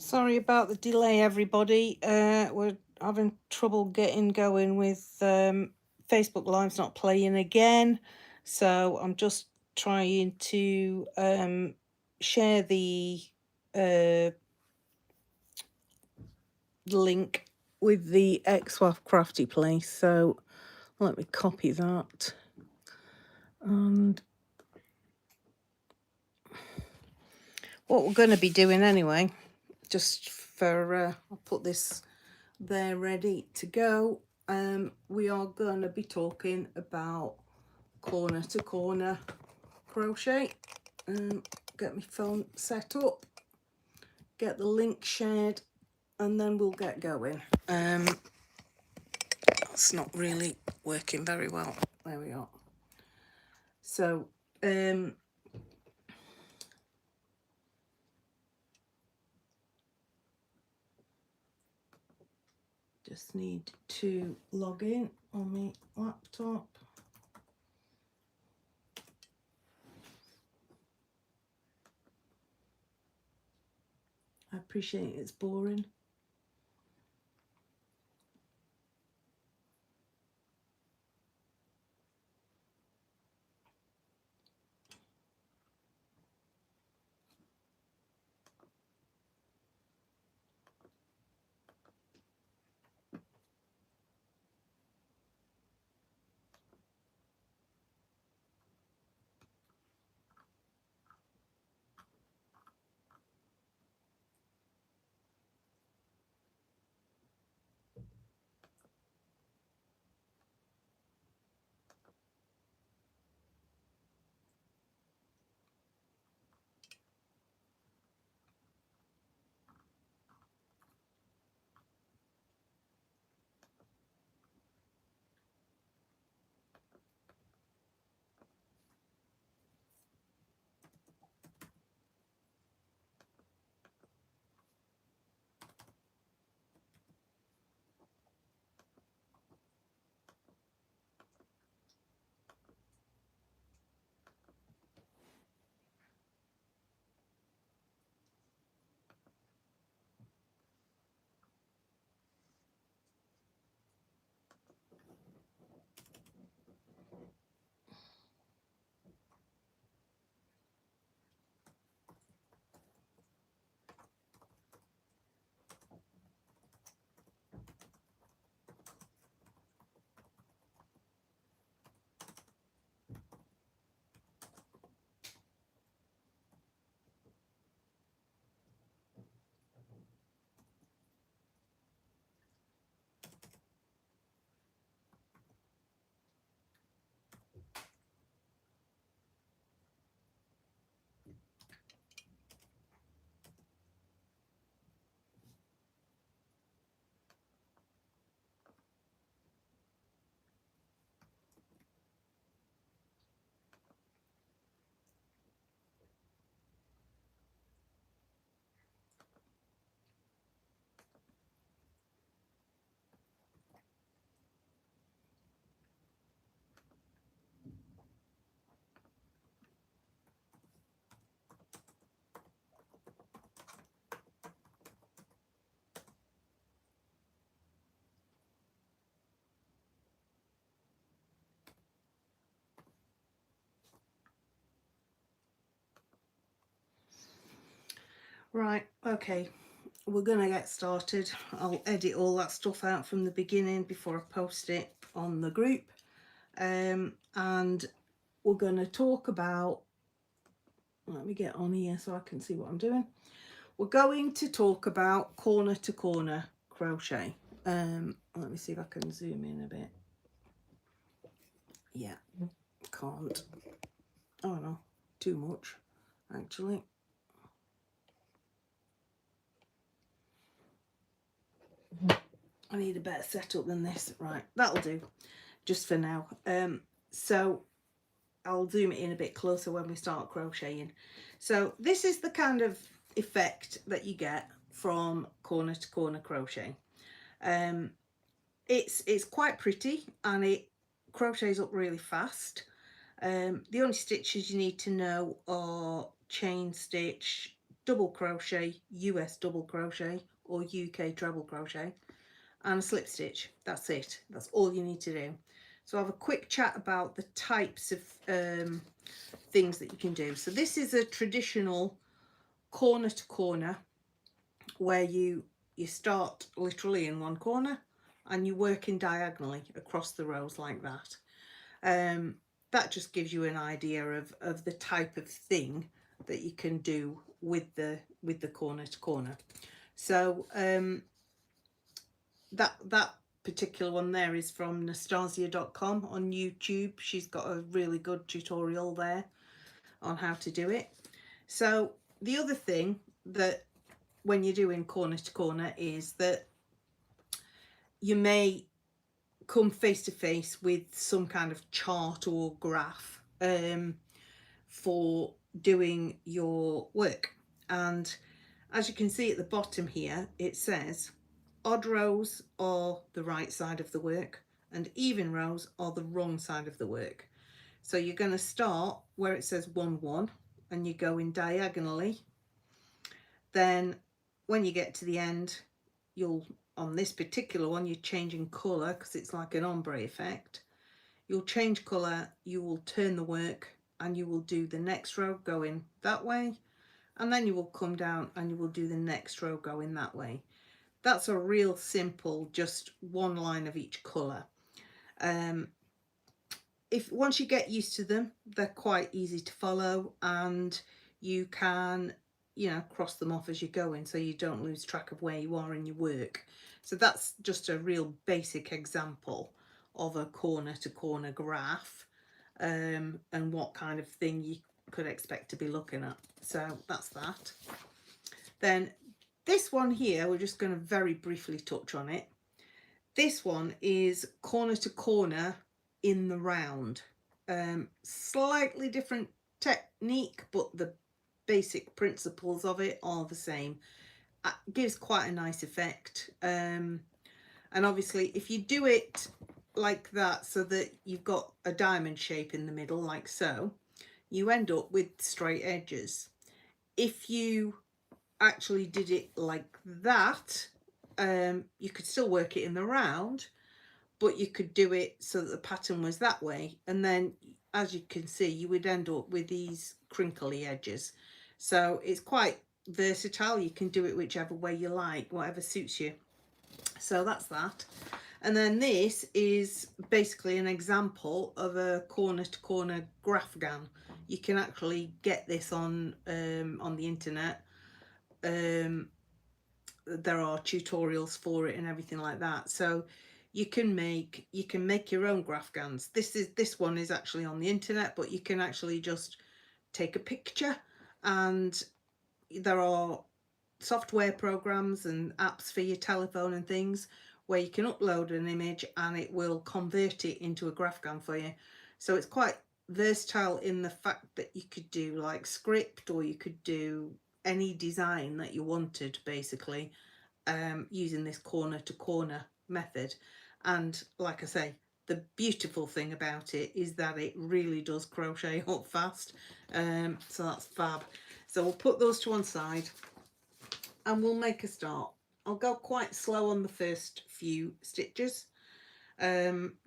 Sorry about the delay, everybody. We're having trouble getting going with Facebook Live's not playing again. So I'm just trying to share the link with the XWAF Crafty place. So let me copy that. And what we're going to be doing anyway, just for, I'll put this there ready to go. We are going to be talking about corner to corner crochet. Get my phone set up, get the link shared, and then we'll get going. That's not really working very well. There we are. So just need to log in on my laptop. I appreciate it's boring. Right, okay, we're gonna get started. I'll edit all that stuff out from the beginning before I post it on the group. And we're gonna talk about, let me get on here so I can see what I'm doing. We're going to talk about corner to corner crochet. Let me see if I can zoom in a bit. Yeah, can't. Oh no, too much actually. I need a better setup than this. Right, that'll do just for now. So I'll zoom it in a bit closer when we start crocheting. So this is the kind of effect that you get from corner to corner crochet. It's quite pretty and it crochets up really fast. The only stitches you need to know are chain stitch, double crochet, US double crochet or UK treble crochet, and a slip stitch. That's it. That's all you need to do. So I'll have a quick chat about the types of things that you can do. So this is a traditional corner to corner, where you start literally in one corner and you work in diagonally across the rows like that. That just gives you an idea of the type of thing that you can do with the corner to corner. So that particular one there is from Nastasia.com on YouTube. She's got a really good tutorial there on how to do it. So the other thing that when you're doing corner to corner is that you may come face to face with some kind of chart or graph for doing your work. And as you can see at the bottom here, it says odd rows are the right side of the work and even rows are the wrong side of the work. So you're going to start where it says 1 1 and you go in diagonally. Then when you get to the end, you'll, on this particular one, you're changing colour because it's like an ombre effect. You'll change colour, you will turn the work and you will do the next row going that way, and then you will come down and you will do the next row going that way. That's a real simple, just one line of each colour. If once you get used to them, they're quite easy to follow, and you can, you know, cross them off as you're going so you don't lose track of where you are in your work. So that's just a real basic example of a corner to corner graph, and what kind of thing you could expect to be looking at. So that's that. Then this one here, we're just going to very briefly touch on it. This one is corner to corner in the round. Slightly different technique, but the basic principles of it are the same. It gives quite a nice effect. And obviously if you do it like that, so that you've got a diamond shape in the middle like so, you end up with straight edges. If you actually did it like that, you could still work it in the round, but you could do it so that the pattern was that way, and then as you can see you would end up with these crinkly edges. So it's quite versatile. You can do it whichever way you like, whatever suits you. So that's that. And then this is basically an example of a corner to corner graphghan. You can actually get this on the internet. There are tutorials for it and everything like that. So you can make your own graphghans. This one is actually on the internet, but you can actually just take a picture, and there are software programs and apps for your telephone and things where you can upload an image and it will convert it into a graphghan for you. So it's quite versatile in the fact that you could do like script, or you could do any design that you wanted basically, using this corner to corner method. And like I say, the beautiful thing about it is that it really does crochet up fast. So that's fab. So we'll put those to one side and we'll make a start. I'll go quite slow on the first few stitches,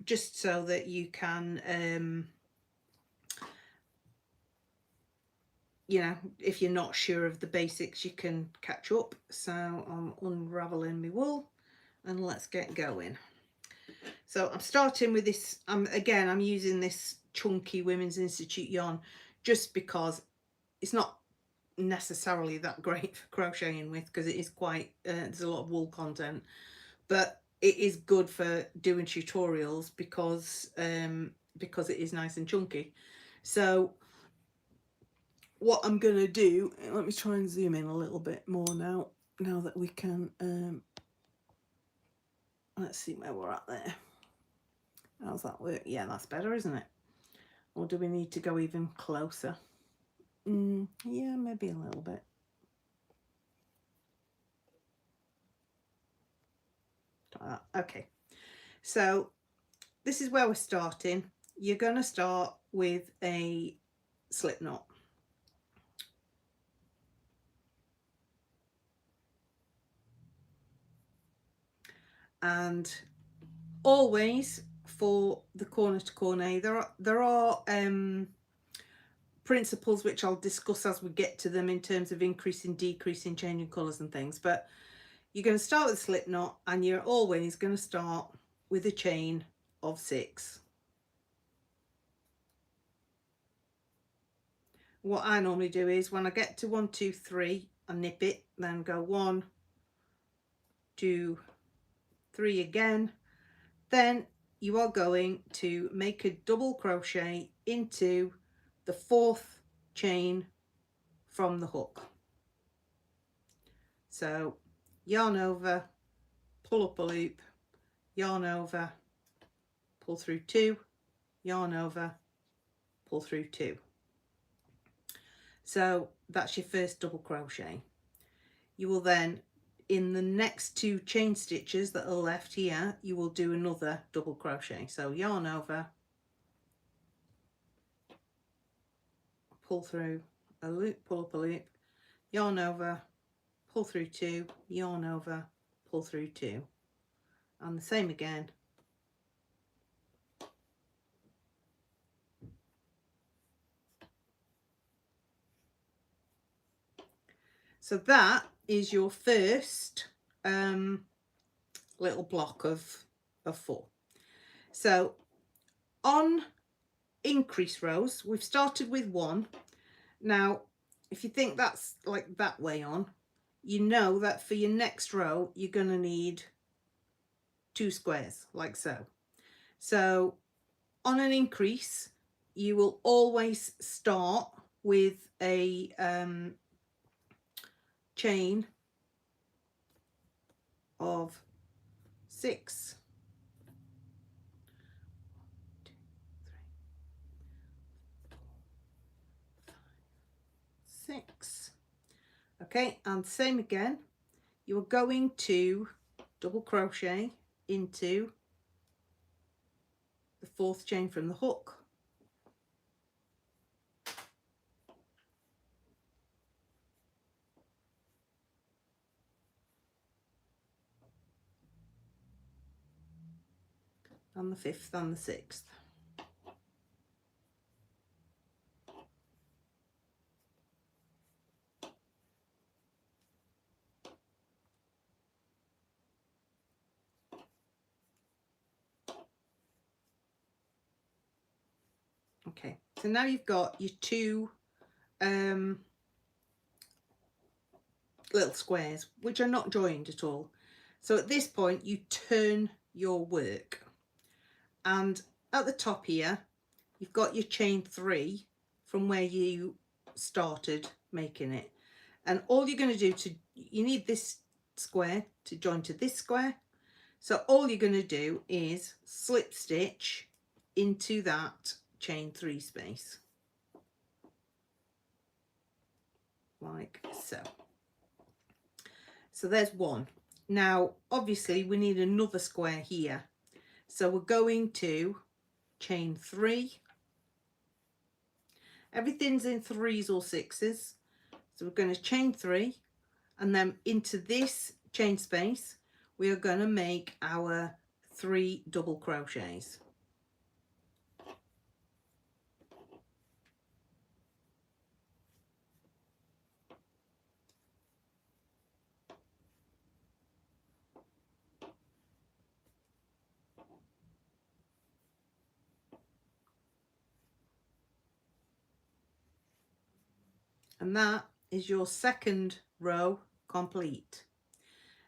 just so that you can, you know, if you're not sure of the basics, you can catch up. So I'm unraveling my wool and let's get going. So I'm starting with this. Again, I'm using this chunky Women's Institute yarn just because it's not necessarily that great for crocheting with, because it is quite there's a lot of wool content, but it is good for doing tutorials because it is nice and chunky. So what I'm gonna do, let me try and zoom in a little bit more now that we can, let's see where we're at there. How's that work? Yeah, that's better, isn't it? Or do we need to go even closer? Yeah, maybe a little bit. Okay, so this is where we're starting. You're going to start with a slip knot. And always for the corner to corner, there are principles which I'll discuss as we get to them in terms of increasing, decreasing, changing colours and things, but you're going to start with a slip knot, and you're always going to start with a chain of 6. What I normally do is when I get to 1, 2, 3, I nip it, then go 1, 2, 3 again. Then you are going to make a double crochet into the 4th chain from the hook. So yarn over, pull up a loop, yarn over, pull through 2, yarn over, pull through 2. So that's your first double crochet. You will then, in the next 2 chain stitches that are left here, you will do another double crochet. So yarn over, pull through a loop, pull up a loop, yarn over, pull through 2, yarn over, pull through 2, and the same again. So that is your first little block of 4. So on increase rows, we've started with 1. Now if you think that's like that way on, you know that for your next row you're going to need 2 squares like so. So on an increase you will always start with a chain of 6. 6. Okay, and same again, you're going to double crochet into the 4th chain from the hook, and the 5th and the 6th. Okay, so now you've got your 2 little squares which are not joined at all. So at this point you turn your work, and at the top here you've got your chain 3 from where you started making it, and all you're going to do you need this square to join to this square, so all you're going to do is slip stitch into that chain 3 space like so. So there's 1. Now obviously we need another square here, so we're going to chain 3. Everything's in 3s or 6s, so we're going to chain 3, and then into this chain space we are going to make our 3 double crochets. And that is your second row complete.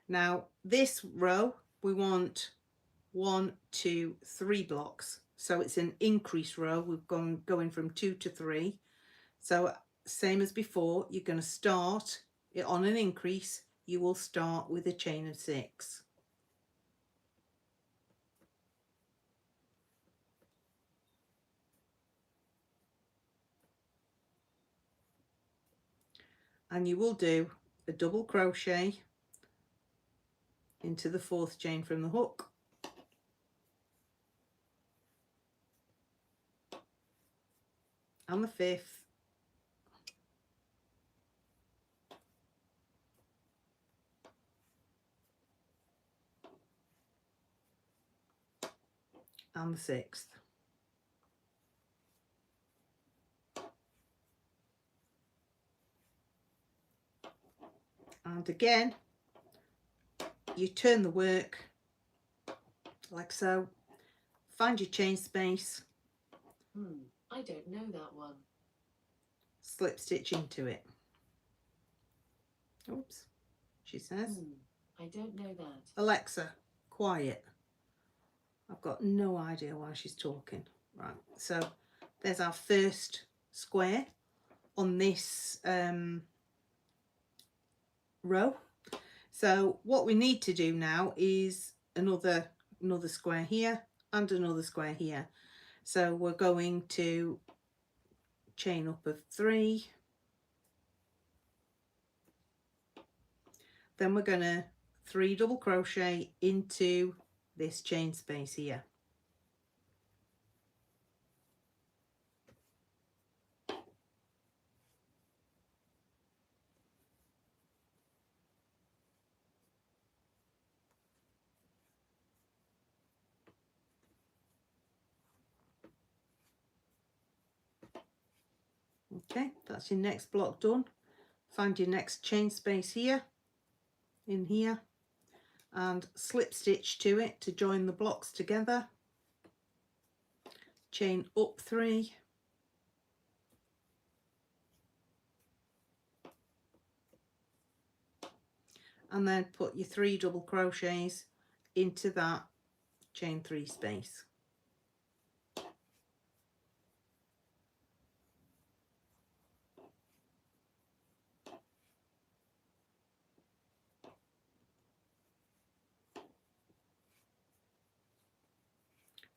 Now this row we want 1, 2, 3 blocks, so it's an increase row. We've going from 2 to 3. So same as before, you're going to start on an increase, you will start with a chain of 6. And you will do a double crochet into the 4th chain from the hook, and the 5th, and the 6th. And again, you turn the work like so, find your chain space, I don't know that one. slip stitch into it. Oops, she says. I don't know that. Alexa, quiet. I've got no idea why she's talking. Right, so there's our first square on this row. So what we need to do now is another square here and another square here. So we're going to chain up of 3, then we're going to 3 double crochet into this chain space here. Okay, that's your next block done. Find your next chain space here, in here, and slip stitch to it to join the blocks together. Chain up 3, and then put your 3 double crochets into that chain 3 space.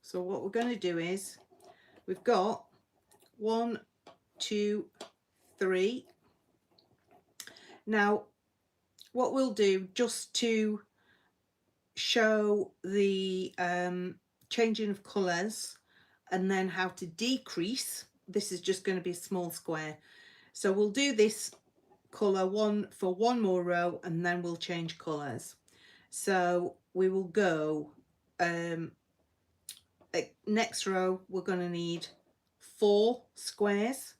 So what we're going to do is, we've got 1, 2, 3. Now what we'll do, just to show the changing of colours and then how to decrease, this is just going to be a small square. So we'll do this colour for one more row and then we'll change colours. So we will go next row, we're going to need 4 squares.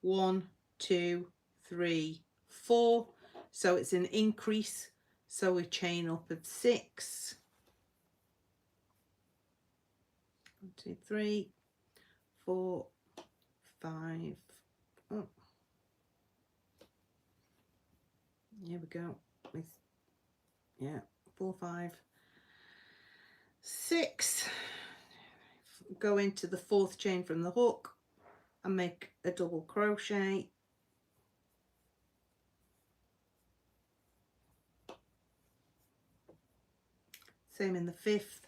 1, 2, 3, 4. So it's an increase. So we chain up of 6. 1, 2, 3, 4, 5. Oh, here we go. With 4, 5, 6. Go into the 4th chain from the hook and make a double crochet. Same in the 5th.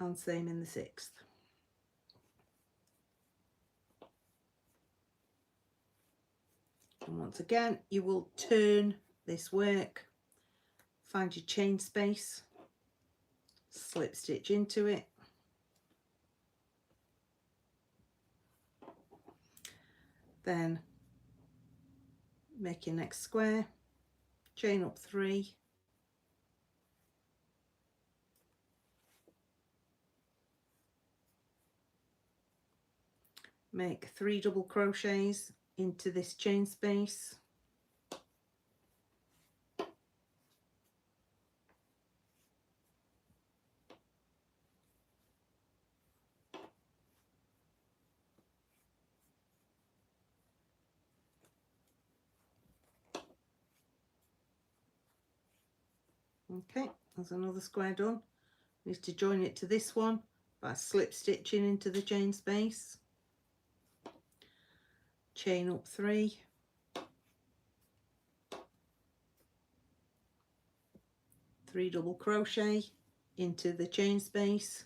And same in the 6th. And once again, you will turn this work, find your chain space, slip stitch into it, then make your next square, chain up 3, make 3 double crochets into this chain space, okay, there's another square done. Need to join it to this one by slip stitching into the chain space, chain up 3, three double crochet into the chain space,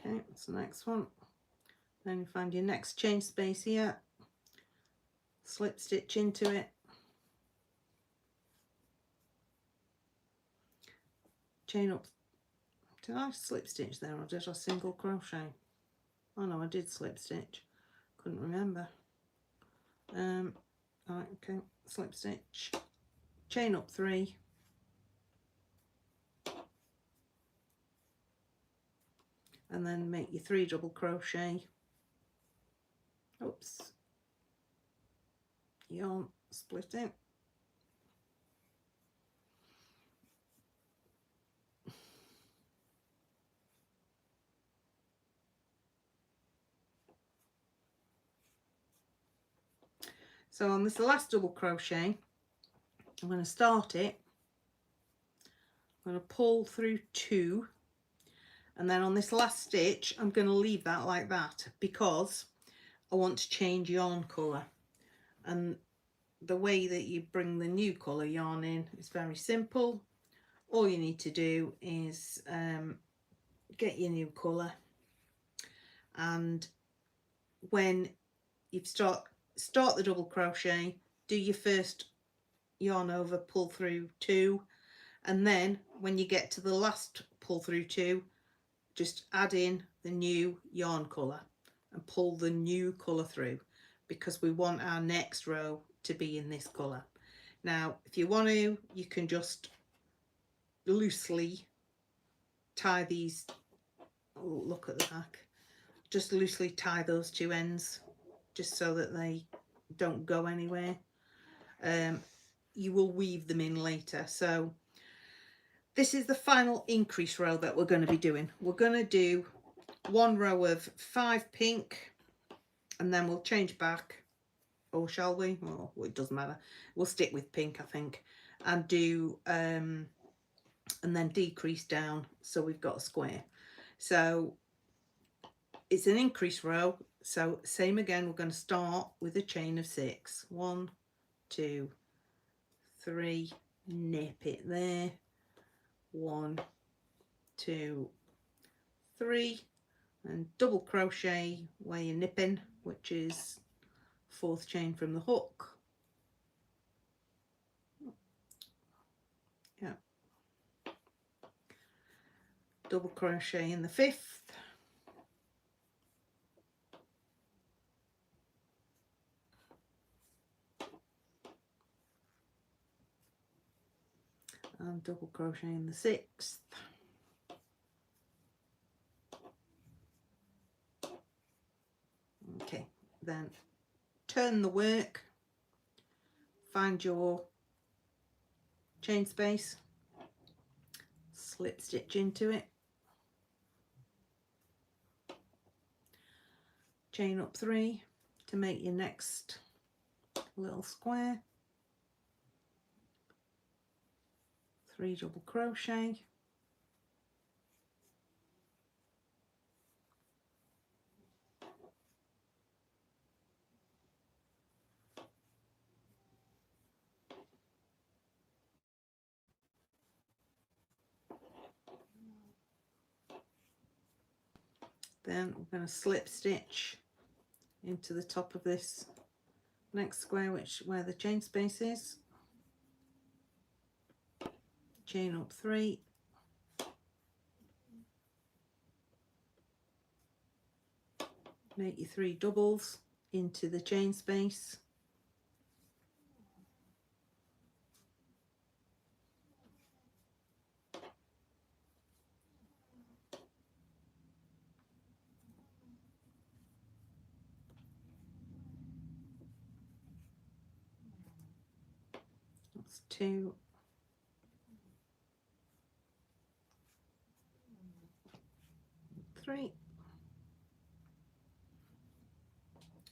okay, that's the next one, Then you find your next chain space here, slip stitch into it, chain up. Did I slip stitch there or did I single crochet? Oh no, I did slip stitch, couldn't remember. Right, okay, slip stitch, chain up 3, and then make your 3 double crochet. Oops, yarn splitting. So on this last double crochet, I'm going to start it, I'm going to pull through 2, and then on this last stitch I'm going to leave that like that because I want to change yarn colour. And the way that you bring the new colour yarn in is very simple. All you need to do is get your new colour, and when you start the double crochet, do your first yarn over, pull through 2, and then when you get to the last pull through 2, just add in the new yarn colour and pull the new colour through, because we want our next row to be in this colour. Now if you want to, you can just loosely tie these, oh, look at the back, just loosely tie those 2 ends just so that they don't go anywhere. You will weave them in later. So this is the final increase row that we're going to be doing. We're going to do 1 row of 5 pink, and then we'll change back, or shall we? Well, it doesn't matter, we'll stick with pink I think, and do and then decrease down so we've got a square. So it's an increase row, so same again, we're going to start with a chain of 6. 1, 2, 3, nip it there, 1, 2, 3, and double crochet where you're nipping, which is 4th chain from the hook. Yeah, double crochet in the 5th, and double crochet in the 6th. Okay, then turn the work, find your chain space, slip stitch into it, chain up 3 to make your next little square, 3 double crochet, then we're going to slip stitch into the top of this next square, where the chain space is, chain up 3, make your 3 doubles into the chain space, that's 2, 3,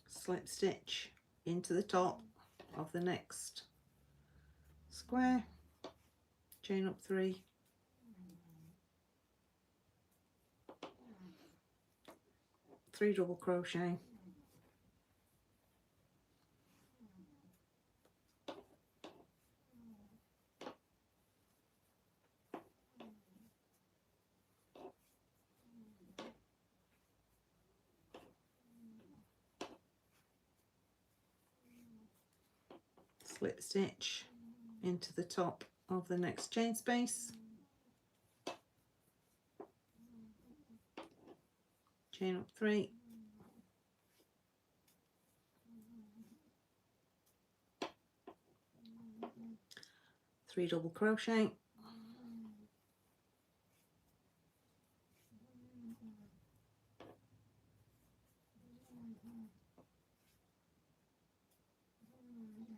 slip stitch into the top of the next square, chain up 3, three double crochet, slip stitch into the top of the next chain space, chain up 3, three double crochet,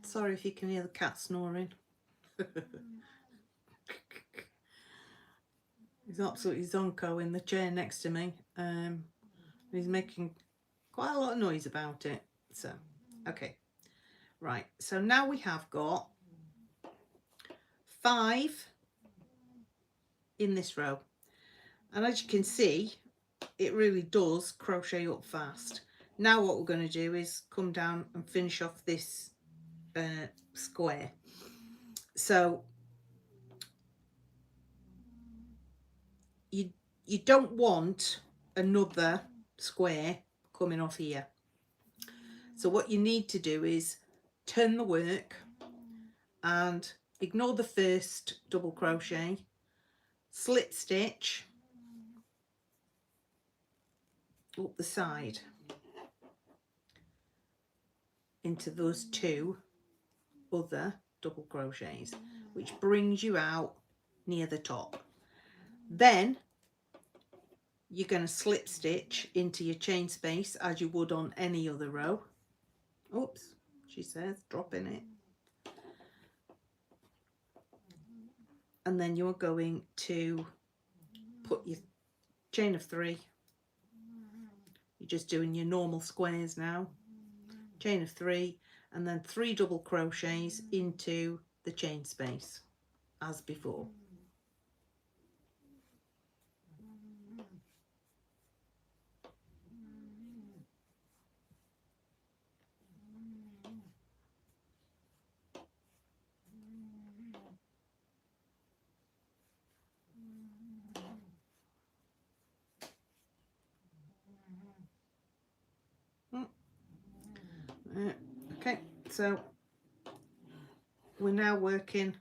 sorry if you can hear the cat snoring. He's absolutely zonko in the chair next to me. He's making quite a lot of noise about it. So, okay. Right, so now we have got 5 in this row. And as you can see, it really does crochet up fast. Now what we're going to do is come down and finish off this square. So you don't want another square coming off here. So what you need to do is turn the work and ignore the first double crochet, slip stitch up the side into those 2 other double crochets, which brings you out near the top. Then you're going to slip stitch into your chain space as you would on any other row. Oops, she says, dropping it. And then you're going to put your chain of 3. You're just doing your normal squares now. Chain of 3 and then 3 double crochets into the chain space as before. Okay, so we're now working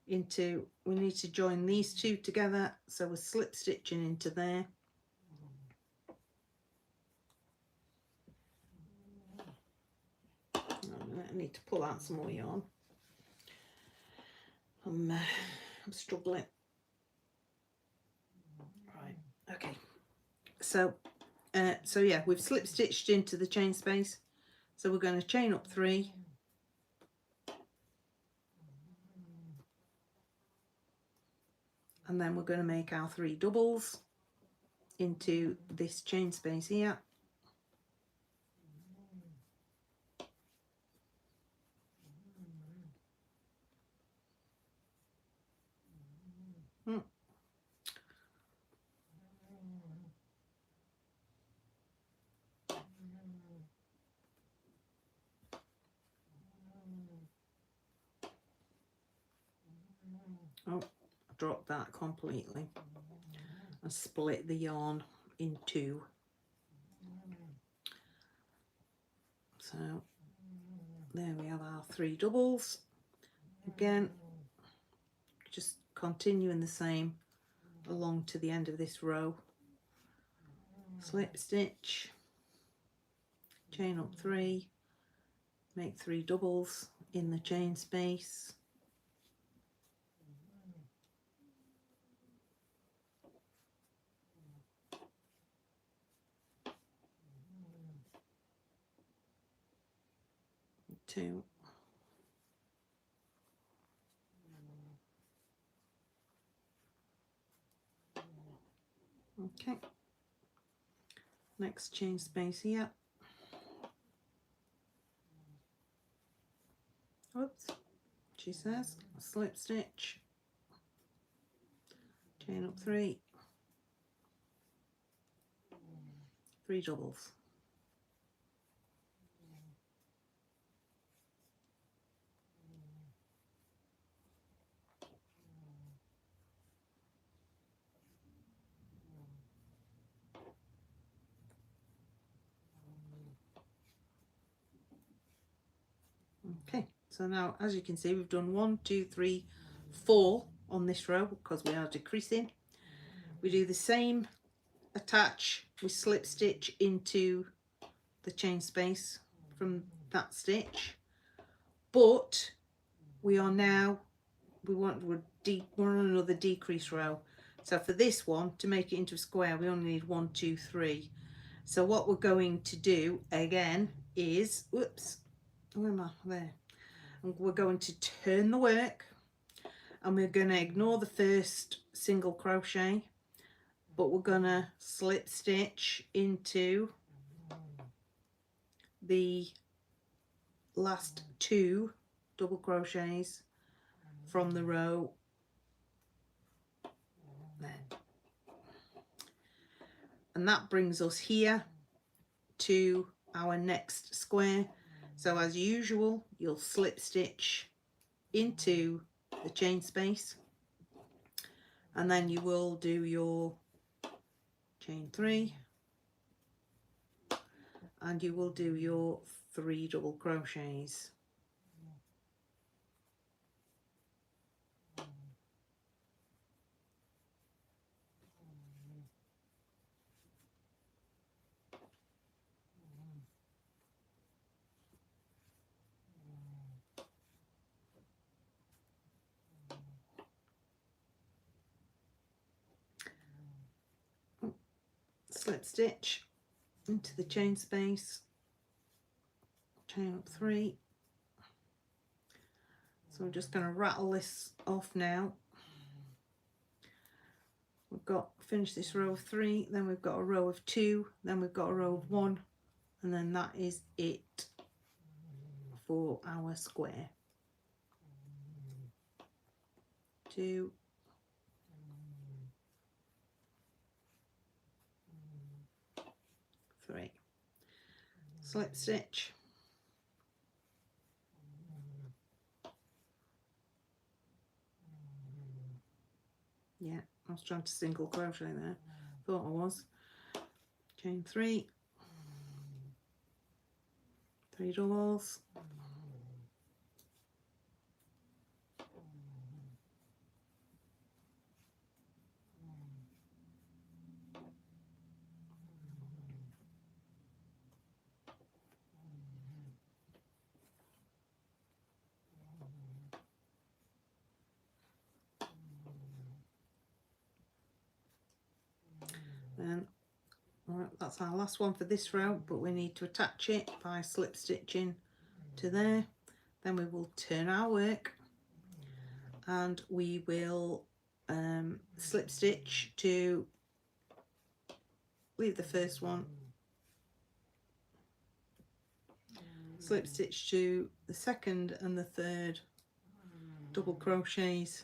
into, we need to join these 2 together, so we're slip stitching into there. I need to pull out some more yarn. I'm struggling. Right, okay. So yeah, we've slip stitched into the chain space. So we're going to chain up 3. And then we're going to make our 3 doubles into this chain space here. Oh, I dropped that completely. I split the yarn in 2. So there we have our 3 doubles. Again, just continuing the same along to the end of this row. Slip stitch, chain up 3, make 3 doubles in the chain space. Two. Okay. Next chain space here. Oops, she says, slip stitch, chain up 3, 3 doubles. Okay, So now, as you can see, we've done 1, 2, 3, 4 on this row because we are decreasing. We do the same, attach, we slip stitch into the chain space from that stitch, but we are now, we're on another decrease row. So for this one, to make it into a square, we only need 1, 2, 3. So what we're going to do again is, whoops, where am I? There. And we're going to turn the work, and we're going to ignore the first single crochet, but we're going to slip stitch into the last 2 double crochets from the row there. And that brings us here to our next square. So as usual, you'll slip stitch into the chain space, and then you will do your chain 3, and you will do your 3 double crochets. Slip stitch into the chain space, chain up 3. So I'm just going to rattle this off now. We've got finished this row of 3, then we've got a row of 2, then we've got a row of 1, and then that is it for our square. 2, 3, slip stitch, yeah, I was trying to single crochet there, thought I was, chain 3, 3 doubles, then right, that's our last one for this row, but we need to attach it by slip stitching to there. Then we will turn our work, and we will slip stitch to leave the first one, slip stitch to the second and the third double crochets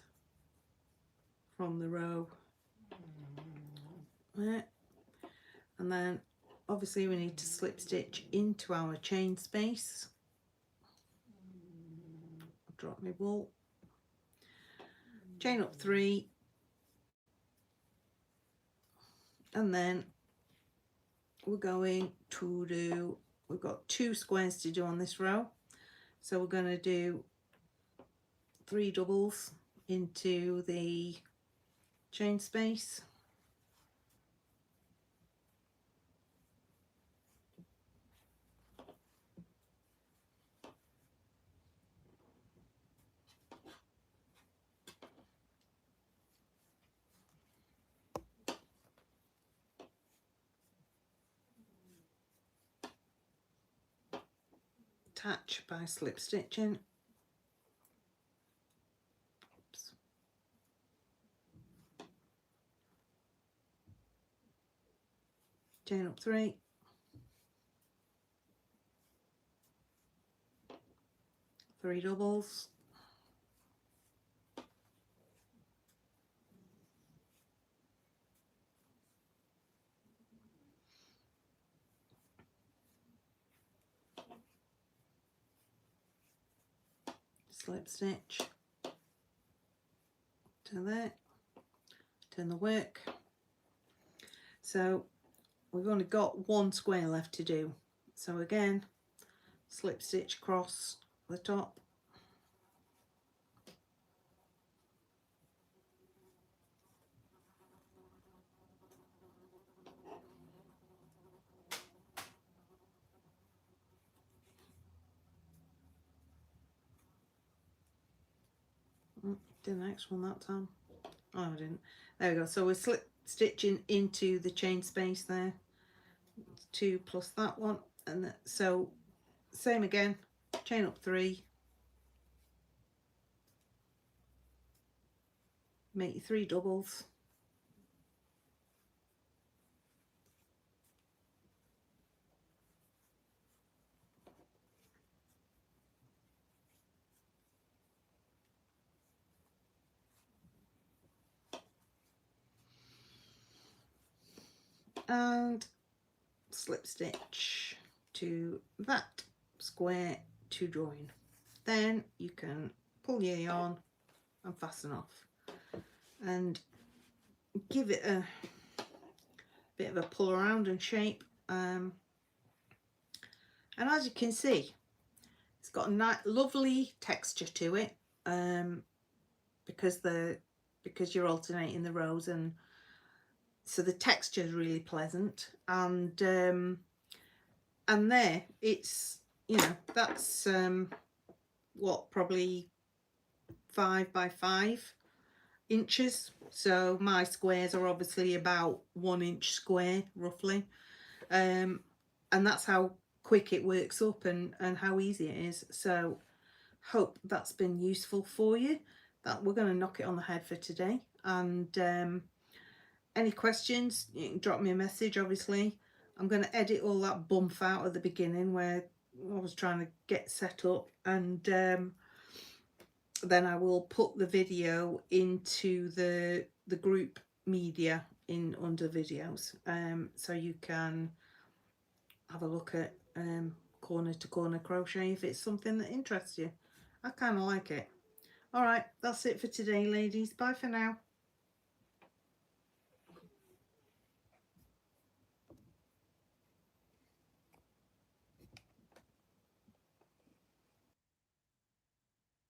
from the row there. And then obviously we need to slip stitch into our chain space. I'll drop my wool, chain up 3, and then we're going to do, we've got 2 squares to do on this row, so we're going to do 3 doubles into the chain space, attach by slip stitching, oops, chain up 3, 3 doubles, slip stitch to there, turn the work. So we've only got 1 square left to do, so again slip stitch across the top, Did the next one that time. Oh, I didn't. There we go. So we're slip stitching into the chain space there. 2 plus that one, and so same again, chain up 3, make your 3 doubles, and slip stitch to that square to join. Then you can pull your yarn and fasten off and give it a bit of a pull around and shape, and as you can see, it's got a nice lovely texture to it, because you're alternating the rows, and so the texture is really pleasant. And there it's, you know, that's what, probably 5 by 5 inches. So my squares are obviously about 1 inch square roughly, and that's how quick it works up and how easy it is. So hope that's been useful for you. That we're going to knock it on the head for today. And any questions, you can drop me a message. Obviously I'm going to edit all that bump out at the beginning where I was trying to get set up, and then I will put the video into the group media in under videos, so you can have a look at corner to corner crochet if it's something that interests you. I kind of like it. All right, that's it for today, ladies. Bye for now.